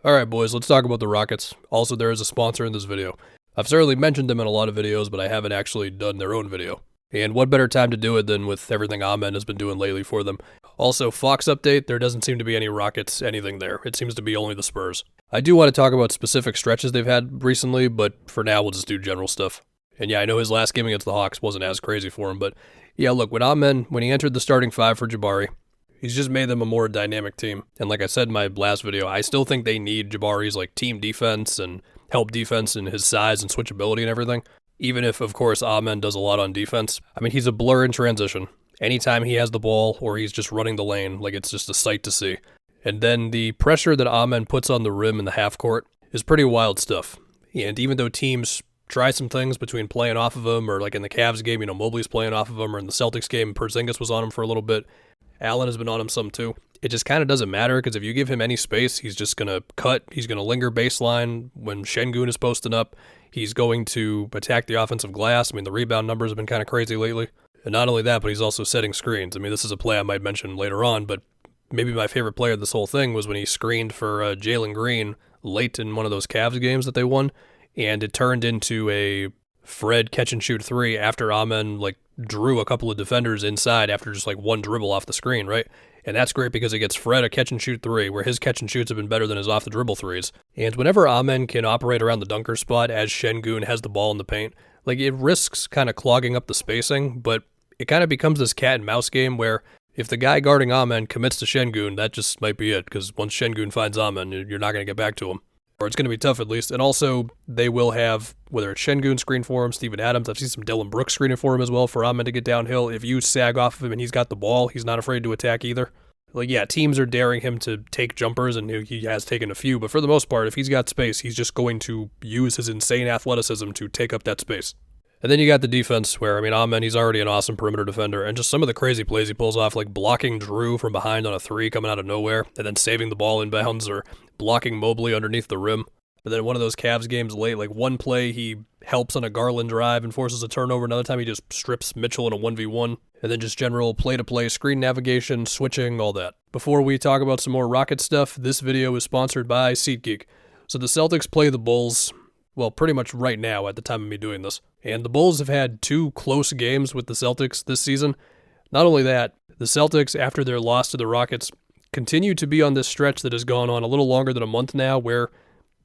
Alright boys, let's talk about the Rockets. Also, there is a sponsor in this video. I've certainly mentioned them in a lot of videos, but I haven't actually done their own video. And what better time to do it than with everything Amen has been doing lately for them. Also, Fox update, there doesn't seem to be any Rockets anything there. It seems to be only the Spurs. I do want to talk about specific stretches they've had recently, but for now we'll just do general stuff. And yeah, I know his last game against the Hawks wasn't as crazy for him, but yeah, look, when he entered the starting five for Jabari, he's just made them a more dynamic team. And like I said in my last video, I still think they need Jabari's like team defense and help defense and his size and switchability and everything. Even if, of course, Amen does a lot on defense. I mean, he's a blur in transition. Anytime he has the ball or he's just running the lane, like it's just a sight to see. And then the pressure that Amen puts on the rim in the half court is pretty wild stuff. And even though teams try some things between playing off of him, or like in the Cavs game, Mobley's playing off of him, or in the Celtics game, Porzingis was on him for a little bit. Allen has been on him some too. It just kind of doesn't matter because if you give him any space, he's just going to cut. He's going to linger baseline when Şengün is posting up. He's going to attack the offensive glass. I mean, the rebound numbers have been kind of crazy lately. And not only that, but he's also setting screens. I mean, this is a play I might mention later on, but maybe my favorite play of this whole thing was when he screened for Jalen Green late in one of those Cavs games that they won, and it turned into a Fred catch-and-shoot three after Amen drew a couple of defenders inside after just one dribble off the screen, right? And that's great because it gets Fred a catch-and-shoot three, where his catch-and-shoots have been better than his off-the-dribble threes. And whenever Amen can operate around the dunker spot as Şengün has the ball in the paint, it risks kind of clogging up the spacing, but it kind of becomes this cat-and-mouse game where if the guy guarding Amen commits to Şengün, that just might be it, because once Şengün finds Amen, you're not going to get back to him. Or it's going to be tough at least. And also, they will have, whether it's Şengün screen for him, Steven Adams, I've seen some Dylan Brooks screening for him as well, for Amen to get downhill. If you sag off of him and he's got the ball, he's not afraid to attack either. Teams are daring him to take jumpers, and he has taken a few, but for the most part, if he's got space, he's just going to use his insane athleticism to take up that space. And then you got the defense where, Amen, he's already an awesome perimeter defender, and just some of the crazy plays he pulls off, like blocking Drew from behind on a three coming out of nowhere, and then saving the ball inbounds, or blocking Mobley underneath the rim. But then one of those Cavs games late, one play he helps on a Garland drive and forces a turnover, another time he just strips Mitchell in a 1v1, and then just general play-to-play, screen navigation, switching, all that. Before we talk about some more Rocket stuff, this video is sponsored by SeatGeek. So the Celtics play the Bulls, well, pretty much right now at the time of me doing this. And the Bulls have had two close games with the Celtics this season. Not only that, the Celtics, after their loss to the Rockets, continue to be on this stretch that has gone on a little longer than a month now, where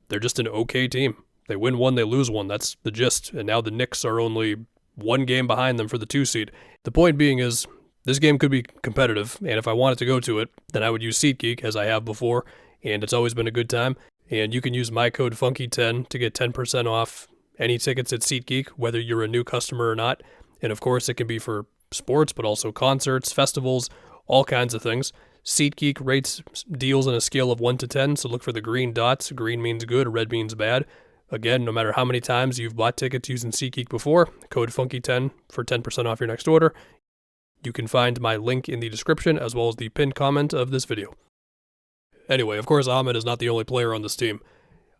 they're just an okay team. They win one, they lose one. That's the gist. And now the Knicks are only one game behind them for the 2 seed. The point being is, this game could be competitive, and if I wanted to go to it, then I would use SeatGeek, as I have before, and it's always been a good time. And you can use my code FUNKY10 to get 10% off any tickets at SeatGeek, whether you're a new customer or not. And of course, it can be for sports, but also concerts, festivals, all kinds of things. SeatGeek rates deals on a scale of 1 to 10, so look for the green dots. Green means good, red means bad. Again, no matter how many times you've bought tickets using SeatGeek before, code FUNKY10 for 10% off your next order. You can find my link in the description as well as the pinned comment of this video. Anyway, of course, Amen is not the only player on this team.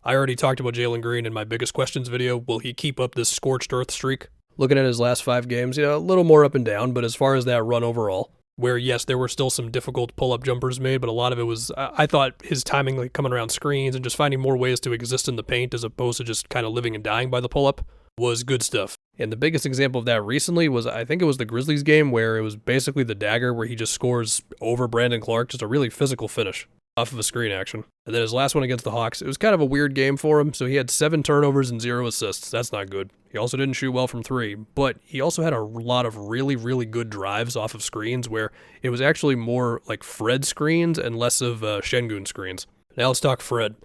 I already talked about Jalen Green in my biggest questions video. Will he keep up this scorched earth streak? Looking at his last 5 games, a little more up and down, but as far as that run overall, where yes, there were still some difficult pull-up jumpers made, but a lot of it was, I thought his timing coming around screens and just finding more ways to exist in the paint as opposed to just kind of living and dying by the pull-up was good stuff. And the biggest example of that recently was, I think it was the Grizzlies game, where it was basically the dagger where he just scores over Brandon Clark, just a really physical finish off of a screen action. And then his last one against the Hawks, it was kind of a weird game for him, so he had 7 turnovers and 0 assists. That's not good. He also didn't shoot well from 3, but he also had a lot of really, really good drives off of screens where it was actually more like Fred screens and less of Şengün screens. Now let's talk Fred.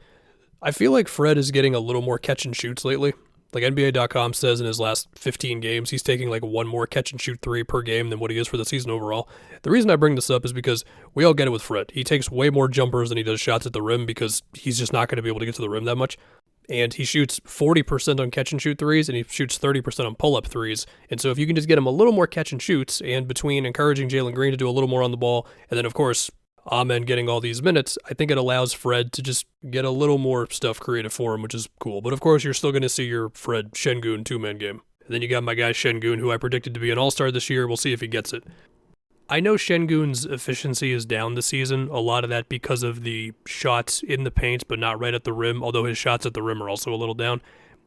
I feel like Fred is getting a little more catch and shoots lately. Like NBA.com says in his last 15 games, he's taking one more catch and shoot 3 per game than what he is for the season overall. The reason I bring this up is because we all get it with Fred. He takes way more jumpers than he does shots at the rim because he's just not going to be able to get to the rim that much. And he shoots 40% on catch and shoot 3s, and he shoots 30% on pull-up 3s. And so if you can just get him a little more catch and shoots, and between encouraging Jalen Green to do a little more on the ball, and then of course Amen getting all these minutes, I think it allows Fred to just get a little more stuff created for him, which is cool. But of course, you're still going to see your Fred Şengün 2-man game. And then you got my guy Şengün, who I predicted to be an all-star this year. We'll see if he gets it. I know Şengün's efficiency is down this season, a lot of that because of the shots in the paint, but not right at the rim, although his shots at the rim are also a little down.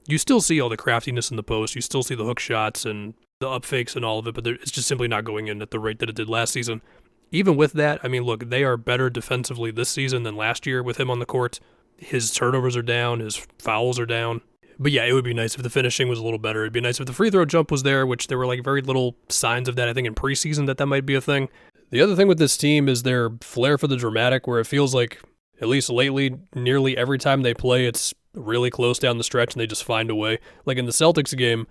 You still see all the craftiness in the post, you still see the hook shots and the up fakes and all of it, but it's just simply not going in at the rate that it did last season. Even with that, I mean, look, they are better defensively this season than last year with him on the court. His turnovers are down, his fouls are down. But yeah, it would be nice if the finishing was a little better. It'd be nice if the free throw jump was there, which there were like very little signs of that, I think, in preseason that might be a thing. The other thing with this team is their flair for the dramatic, where it feels like, at least lately, nearly every time they play, it's really close down the stretch and they just find a way. Like in the Celtics game,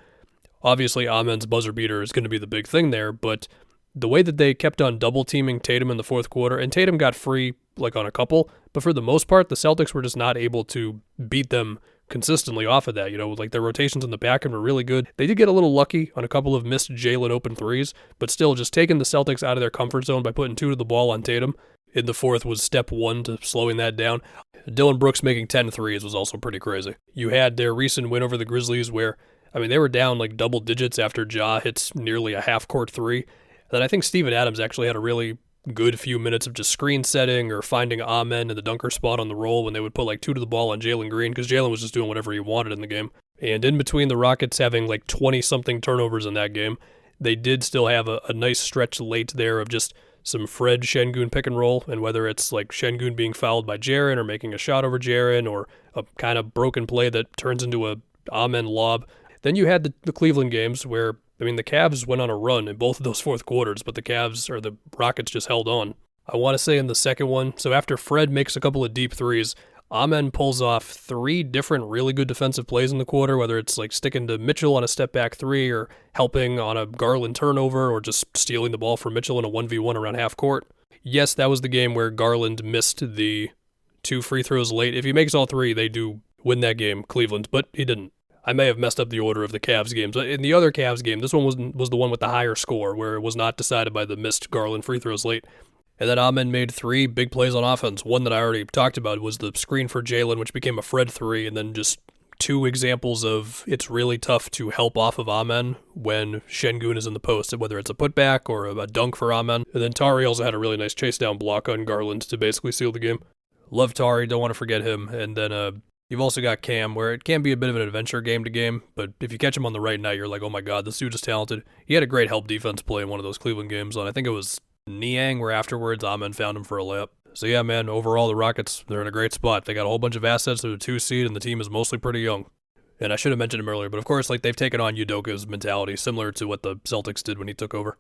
obviously Amen's buzzer beater is going to be the big thing there, but the way that they kept on double teaming Tatum in the fourth quarter, and Tatum got free like on a couple, but for the most part, the Celtics were just not able to beat them consistently off of that. You know, like their rotations in the back end were really good. They did get a little lucky on a couple of missed Jalen open threes, but still just taking the Celtics out of their comfort zone by putting 2 to the ball on Tatum in the fourth was step 1 to slowing that down. Dylan Brooks making 10 threes was also pretty crazy. You had their recent win over the Grizzlies where, I mean, they were down like double digits after Ja hits nearly a half-court three. Then I think Steven Adams actually had a really good few minutes of just screen setting or finding Amen in the dunker spot on the roll when they would put like 2 to the ball on Jalen Green, because Jalen was just doing whatever he wanted in the game. And in between the Rockets having like 20-something turnovers in that game, they did still have a nice stretch late there of just some Fred Şengün pick and roll, and whether it's like Şengün being fouled by Jaren or making a shot over Jaren or a kind of broken play that turns into a Amen lob. Then you had the Cleveland games where, I mean, the Cavs went on a run in both of those fourth quarters, but the Rockets just held on. I want to say in the second one, so after Fred makes a couple of deep threes, Amen pulls off 3 different really good defensive plays in the quarter, whether it's like sticking to Mitchell on a step back 3 or helping on a Garland turnover or just stealing the ball from Mitchell in a 1v1 around half court. Yes, that was the game where Garland missed the 2 free throws late. If he makes all 3, they do win that game, Cleveland, but he didn't. I may have messed up the order of the Cavs games. In the other Cavs game, this one was the one with the higher score, where it was not decided by the missed Garland free throws late. And then Amen made 3 big plays on offense. One that I already talked about was the screen for Jalen, which became a Fred 3, and then just 2 examples of it's really tough to help off of Amen when Şengün is in the post, whether it's a putback or a dunk for Amen. And then Tari also had a really nice chase down block on Garland to basically seal the game. Love Tari, don't want to forget him. And then you've also got Cam, where it can be a bit of an adventure game to game, but if you catch him on the right night, you're like, oh my god, this dude is talented. He had a great help defense play in one of those Cleveland games, and I think it was Niang, where afterwards Amen found him for a layup. So yeah, man, overall the Rockets, they're in a great spot. They got a whole bunch of assets, they're the 2 seed, and the team is mostly pretty young. And I should have mentioned him earlier, but of course, like they've taken on Udoka's mentality, similar to what the Celtics did when he took over.